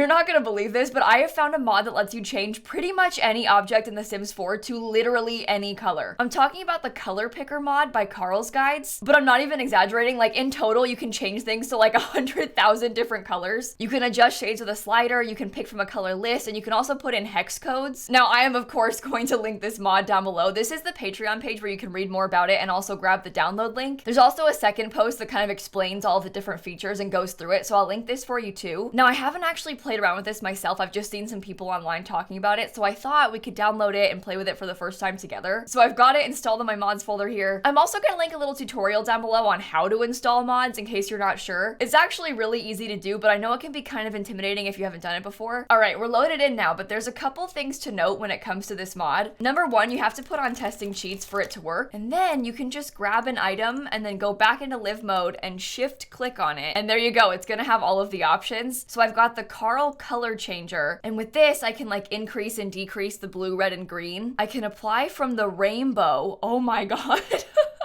You're not gonna believe this, but I have found a mod that lets you change pretty much any object in The Sims 4 to literally any color. I'm talking about the color picker mod by Carl's Guides, but I'm not even exaggerating. Like in total, you can change things to like 100,000 different colors. You can adjust shades with a slider, you can pick from a color list, and you can also put in hex codes. Now, I am of course going to link this mod down below. This is the Patreon page where you can read more about it and also grab the download link. There's also a second post that kind of explains all the different features and goes through it, so I'll link this for you too. Now, I haven't actually played around with this myself. I've just seen some people online talking about it, so I thought we could download it and play with it for the first time together. So I've got it installed in my mods folder here. I'm also gonna link a little tutorial down below on how to install mods in case you're not sure. It's actually really easy to do, but I know it can be kind of intimidating if you haven't done it before. All right, we're loaded in now, but there's a couple things to note when it comes to this mod. Number one, you have to put on testing cheats for it to work, and then you can just grab an item and then go back into live mode and shift click on it, and there you go. It's gonna have all of the options. So I've got the Carl color changer, and with this I can like increase and decrease the blue, red, and green. I can apply from the rainbow. Oh my god.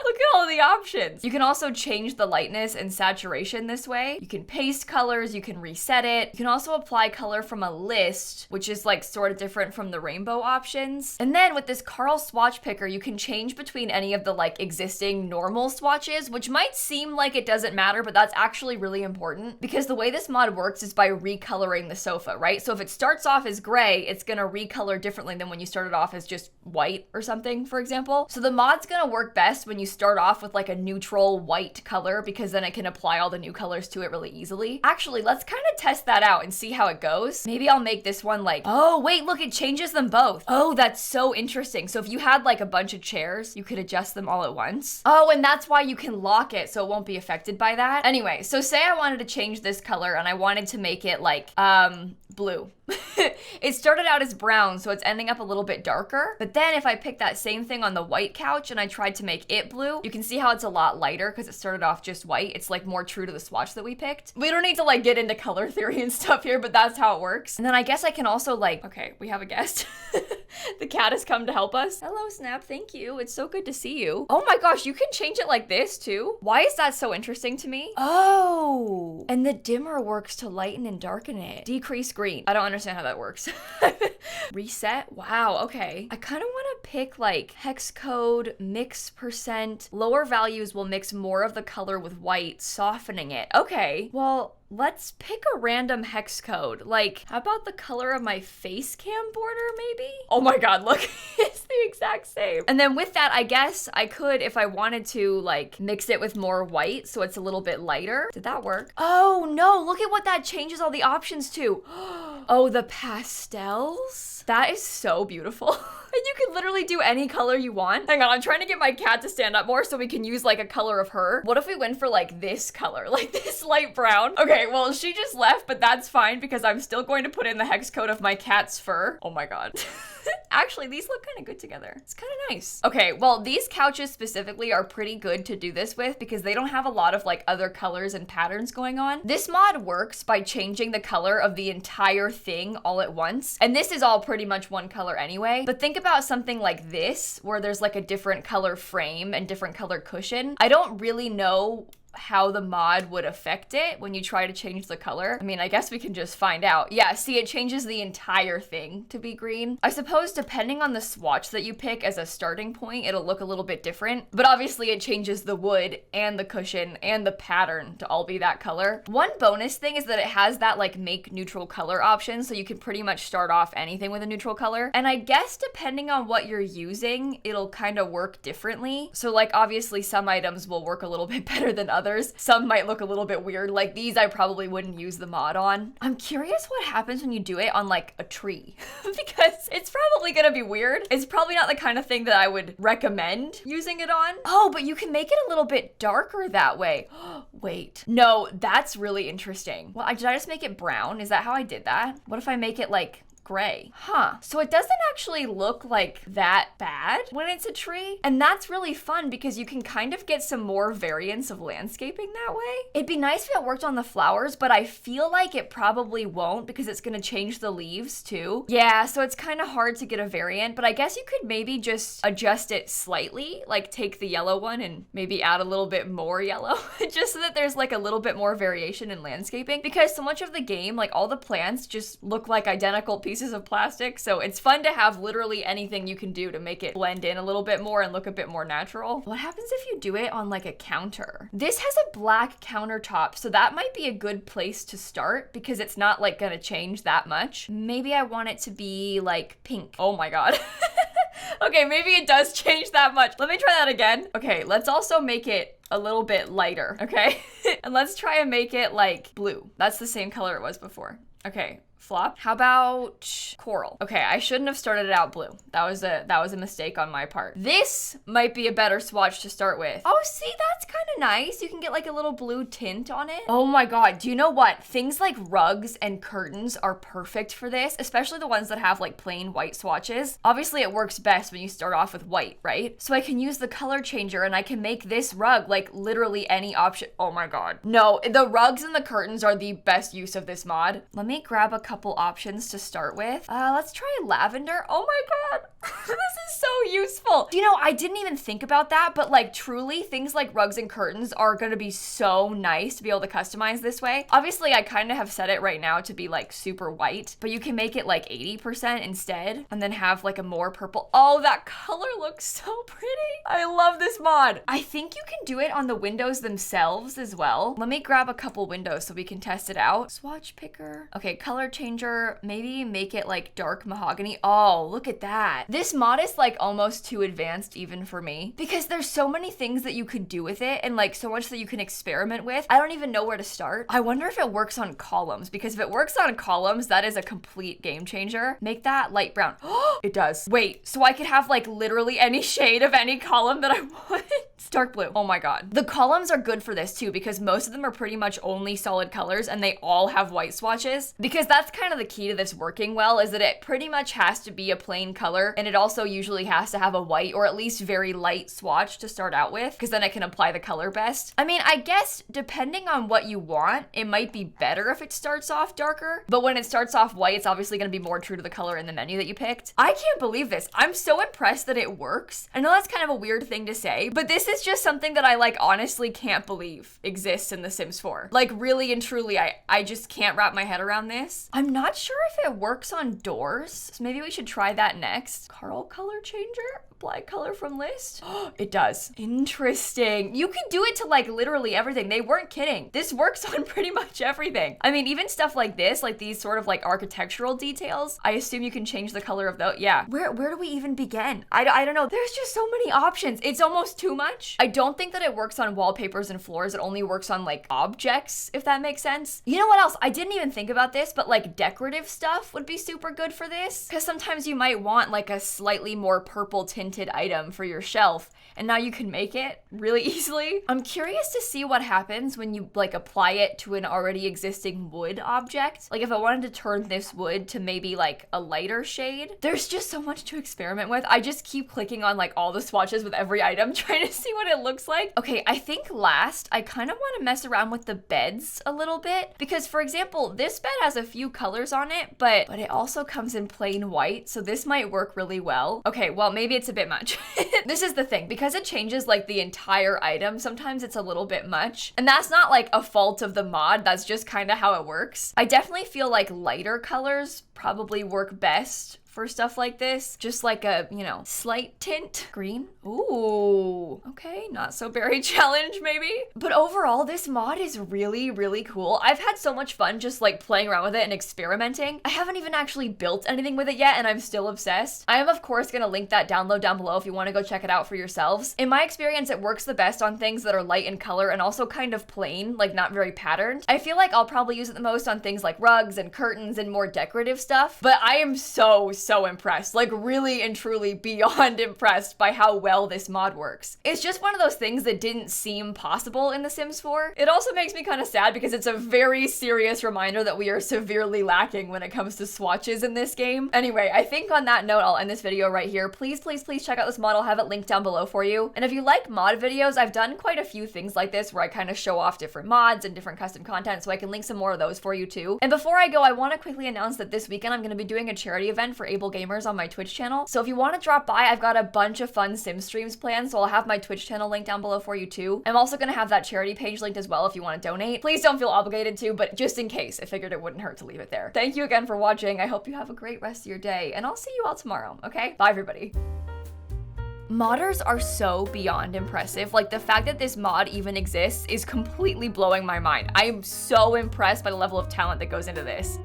Look at all the options. You can also change the lightness and saturation this way. You can paste colors, you can reset it. You can also apply color from a list, which is like sort of different from the rainbow options. And then with this Carl swatch picker, you can change between any of the like existing normal swatches, which might seem like it doesn't matter, but that's actually really important because the way this mod works is by recoloring the sofa, right? So if it starts off as gray, it's gonna recolor differently than when you started off as just white or something, for example. So the mod's gonna work best when you start off with like a neutral white color because then it can apply all the new colors to it really easily. Actually, let's kind of test that out and see how it goes. Maybe I'll make this one like, oh wait, look, it changes them both. Oh, that's so interesting. So if you had like a bunch of chairs, you could adjust them all at once. Oh, and that's why you can lock it so it won't be affected by that. Anyway, so say I wanted to change this color and I wanted to make it like, blue. It started out as brown, so it's ending up a little bit darker. But then if I pick that same thing on the white couch and I tried to make it blue, you can see how it's a lot lighter because it started off just white. It's like more true to the swatch that we picked. We don't need to like get into color theory and stuff here, but that's how it works. And then I guess I can also like, okay, we have a guest. The cat has come to help us. Hello, Snap. Thank you. It's so good to see you. Oh my gosh, you can change it like this too. Why is that so interesting to me? Oh, and the dimmer works to lighten and darken it. Decrease green. I don't understand how that works. Reset. Wow. Okay. I kind of want to pick like hex code, mix percent. Lower values will mix more of the color with white, softening it. Okay. Well, let's pick a random hex code. Like, how about the color of my face cam border, maybe? Oh my god, look, it's the exact same. And then with that, I guess I could, if I wanted to, like, mix it with more white so it's a little bit lighter. Did that work? Oh no, look at what that changes all the options to. Oh, the pastels? That is so beautiful. And you can literally do any color you want. Hang on, I'm trying to get my cat to stand up more so we can use like a color of her. What if we went for like this color, like this light brown? Okay, well, she just left, but that's fine because I'm still going to put in the hex code of my cat's fur. Oh my god. Actually, these look kind of good together. It's kind of nice. Okay, well, these couches specifically are pretty good to do this with because they don't have a lot of like other colors and patterns going on. This mod works by changing the color of the entire thing all at once. And this is all pretty much one color anyway. But think about something like this, where there's like a different color frame and different color cushion. I don't really know how the mod would affect it when you try to change the color. I mean, I guess we can just find out. Yeah, see, it changes the entire thing to be green. I suppose depending on the swatch that you pick as a starting point, it'll look a little bit different, but obviously it changes the wood and the cushion and the pattern to all be that color. One bonus thing is that it has that like make neutral color option, so you can pretty much start off anything with a neutral color. And I guess depending on what you're using, it'll kind of work differently. So like obviously some items will work a little bit better than others. Some might look a little bit weird. Like these, I probably wouldn't use the mod on. I'm curious what happens when you do it on like a tree because it's probably gonna be weird. It's probably not the kind of thing that I would recommend using it on. Oh, but you can make it a little bit darker that way. Wait, no, that's really interesting. Well, did I just make it brown? Is that how I did that? What if I make it like gray. Huh. So it doesn't actually look like that bad when it's a tree. And that's really fun because you can kind of get some more variance of landscaping that way. It'd be nice if it worked on the flowers, but I feel like it probably won't because it's gonna change the leaves too. Yeah, so it's kind of hard to get a variant, but I guess you could maybe just adjust it slightly, like take the yellow one and maybe add a little bit more yellow, just so that there's like a little bit more variation in landscaping, because so much of the game, like all the plants just look like identical pieces of plastic, so it's fun to have literally anything you can do to make it blend in a little bit more and look a bit more natural. What happens if you do it on like a counter? This has a black countertop, so that might be a good place to start because it's not like gonna change that much. Maybe I want it to be like pink. Oh my god. Okay, maybe it does change that much. Let me try that again. Okay, let's also make it a little bit lighter, okay? And let's try and make it like blue. That's the same color it was before. Okay, flop. How about coral? Okay, I shouldn't have started it out blue. That was a mistake on my part. This might be a better swatch to start with. Oh, see, that's kind of nice. You can get like a little blue tint on it. Oh my god, do you know what? Things like rugs and curtains are perfect for this, especially the ones that have like plain white swatches. Obviously, it works best when you start off with white, right? So I can use the color changer and I can make this rug like literally any option. Oh my god. No, the rugs and the curtains are the best use of this mod. Let me grab a couple options to start with. Let's try lavender. Oh my god. This is so useful. You know, I didn't even think about that, but like truly things like rugs and curtains are gonna be so nice to be able to customize this way. Obviously, I kind of have set it right now to be like super white, but you can make it like 80% instead and then have like a more purple. Oh, that color looks so pretty. I love this mod. I think you can do it on the windows themselves as well. Let me grab a couple windows so we can test it out. Swatch picker. Okay, color changer. Maybe make it like dark mahogany. Oh, look at that. This mod is like almost too advanced even for me because there's so many things that you could do with it and like so much that you can experiment with. I don't even know where to start. I wonder if it works on columns, because if it works on columns, that is a complete game changer. Make that light brown. Oh, it does. Wait, so I could have like literally any shade of any column that I want. Dark blue. Oh my god. The columns are good for this too because most of them are pretty much only solid colors and they all have white swatches, because that's kind of the key to this working well, is that it pretty much has to be a plain color and it also usually has to have a white or at least very light swatch to start out with, because then I can apply the color best. I mean, I guess depending on what you want, it might be better if it starts off darker, but when it starts off white, it's obviously going to be more true to the color in the menu that you picked. I can't believe this. I'm so impressed that it works. I know that's kind of a weird thing to say, but this is just something that I like honestly can't believe exists in The Sims 4. Like really and truly, I just can't wrap my head around this. I'm not sure if it works on doors, so maybe we should try that next. Carl color changer? Apply color from list? It does. Interesting. You can do it to like literally everything. They weren't kidding. This works on pretty much everything. I mean, even stuff like this, like these sort of like architectural details, I assume you can change the color of those. Yeah. Where do we even begin? I don't know. There's just so many options. It's almost too much. I don't think that it works on wallpapers and floors. It only works on like objects, if that makes sense. You know what else? I didn't even think about this, but like decorative stuff would be super good for this, because sometimes you might want like a slightly more purple tinted item for your shelf, and now you can make it really easily. I'm curious to see what happens when you like apply it to an already existing wood object. Like if I wanted to turn this wood to maybe like a lighter shade. There's just so much to experiment with. I just keep clicking on like all the swatches with every item trying to see what it looks like. Okay, I think last I kind of want to mess around with the beds a little bit, because for example, this bed has a few colors on it, but it also comes in plain white, so this might work really well. Okay, well maybe it's a bit much. This is the thing, because it changes like the entire item, sometimes it's a little bit much, and that's not like a fault of the mod, that's just kind of how it works. I definitely feel like lighter colors probably work best for stuff like this. Just like a, you know, slight tint. Green. Ooh, okay, not so berry challenge maybe. But overall, this mod is really, really cool. I've had so much fun just like playing around with it and experimenting. I haven't even actually built anything with it yet, and I'm still obsessed. I am of course gonna link that download down below if you wanna go check it out for yourselves. In my experience, it works the best on things that are light in color and also kind of plain, like not very patterned. I feel like I'll probably use it the most on things like rugs and curtains and more decorative stuff, but I am so so impressed, like really and truly beyond impressed by how well this mod works. It's just one of those things that didn't seem possible in The Sims 4. It also makes me kind of sad because it's a very serious reminder that we are severely lacking when it comes to swatches in this game. Anyway, I think on that note, I'll end this video right here. Please, please, please check out this mod. I'll have it linked down below for you. And if you like mod videos, I've done quite a few things like this where I kind of show off different mods and different custom content, so I can link some more of those for you too. And before I go, I want to quickly announce that this weekend I'm going to be doing a charity event for able gamers on my Twitch channel. So if you want to drop by, I've got a bunch of fun Sim streams planned, so I'll have my Twitch channel linked down below for you too. I'm also going to have that charity page linked as well if you want to donate. Please don't feel obligated to, but just in case, I figured it wouldn't hurt to leave it there. Thank you again for watching. I hope you have a great rest of your day, and I'll see you all tomorrow, okay? Bye, everybody. Modders are so beyond impressive. Like, the fact that this mod even exists is completely blowing my mind. I am so impressed by the level of talent that goes into this.